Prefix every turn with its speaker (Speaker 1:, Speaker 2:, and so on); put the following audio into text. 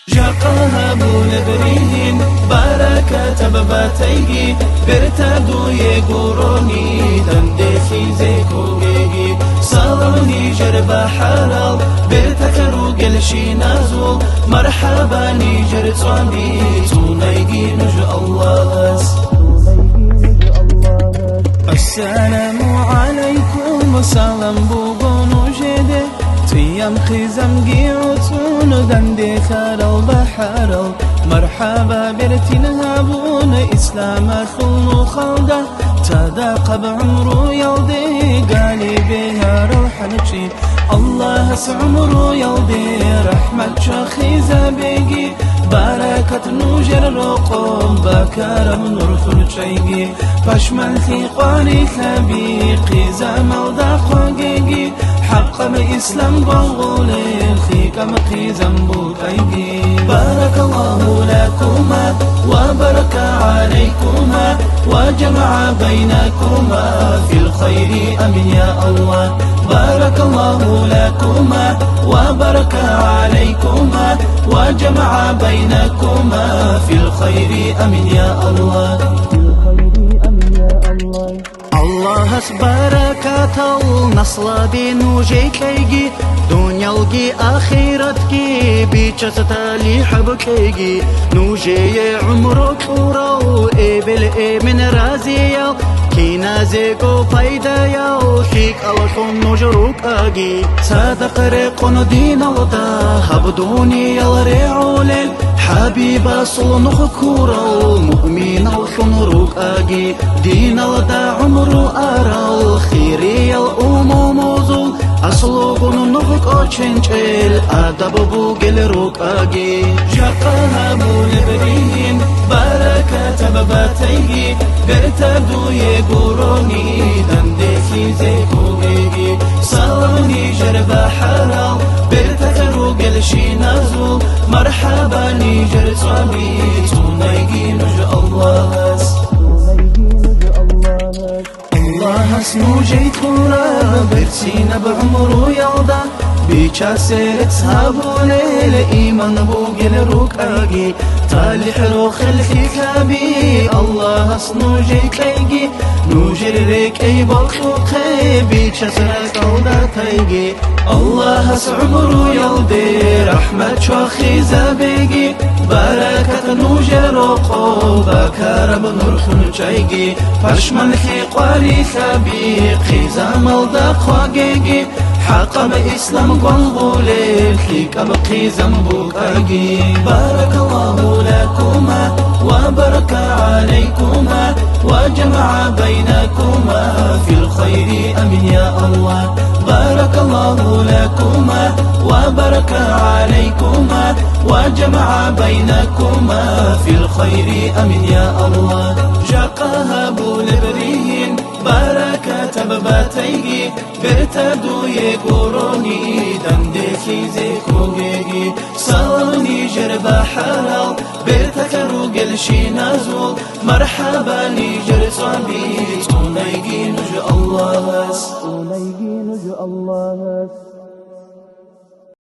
Speaker 1: جاقها بولبرين بركة بباتيجي برتادو يقوروني دندخي زيكوغيجي صالوني جربا حلال برتكرو قلشي نازو مرحبا نيجر صامي تونيجي نجو الله السلام عليكم سلام بوغونو جده تيام خزم جيوتون دندي خارل بحرل مرحبا برتين هابون إسلام خلو خلده تداقب عمرو يلدي قالي بها روح نبشي الله سعمرو يلدي رحمة شخي زبيجي بركة نوجر رقم بكرم نرخل شيجي فشمل ثقاني خبيقي زمل دقاقيجي حقم إسلام بغولي خيكم خيزم بوكيجي بارك الله لكما وبارك عليكما وجمع بينكما في الخير أمين يا الله بارك الله لكما وبارك عليكما وجمع بينكما في الخير أمين يا الله الله بركات النصل بنوجي كيجي دنيا الجي آخرتكي بيتشتا لي حبكيجي نوجي عمرك ورو إبل من رازيا كينا زيكو فايدا يا خيك الخون نجروك أجي صادق ريقون دين الله هبدوني يلريعولين حبيب صلنخ كورا المؤمن الخنروك أجي دين الله عمرو أرى الخيري الأمم زول أصلوغن نفك أشنجل أدب بوغل روك أجي جاقها بولبرين بركة بباتيجي برتادو يقوروني دندخي زيكوغيجي صالوني جربا حلال برتكرو قلشي نازو مرحبا نيجر صامي تونيجي نجو الله الله سنوجي تورا برسينا بعمرو يلدا بيشا سيرت صابوني لإيمان بوغل روك أجي تالي حروخ الخيكابي الله سنوجي كيجي نوجر ريك أي بالخوقي بيشا سرك أودا تيجي الله سعمرو يلدي رحمة شوخي زبيجي بركة نوجر رقو بكرم نرخن شيجي فشمن خيقواري خبيقي زمل دقاقيجي حقم إسلام قنبولي خيكم قيزم بوكاجي بارك الله لكما وبارك عليكما وجمع بينكما في الخير أمين يا الله بارك الله لكما وبارك عليكما وجمع بينكما في الخير أمين يا الله جاقها بولبرين بركة بباتيجي برتادو يقوروني دندخي زيكوغيجي صالوني جربا حلال برتكرو قلشي نازول مرحبا نيجر صامي تونيجي نجو الله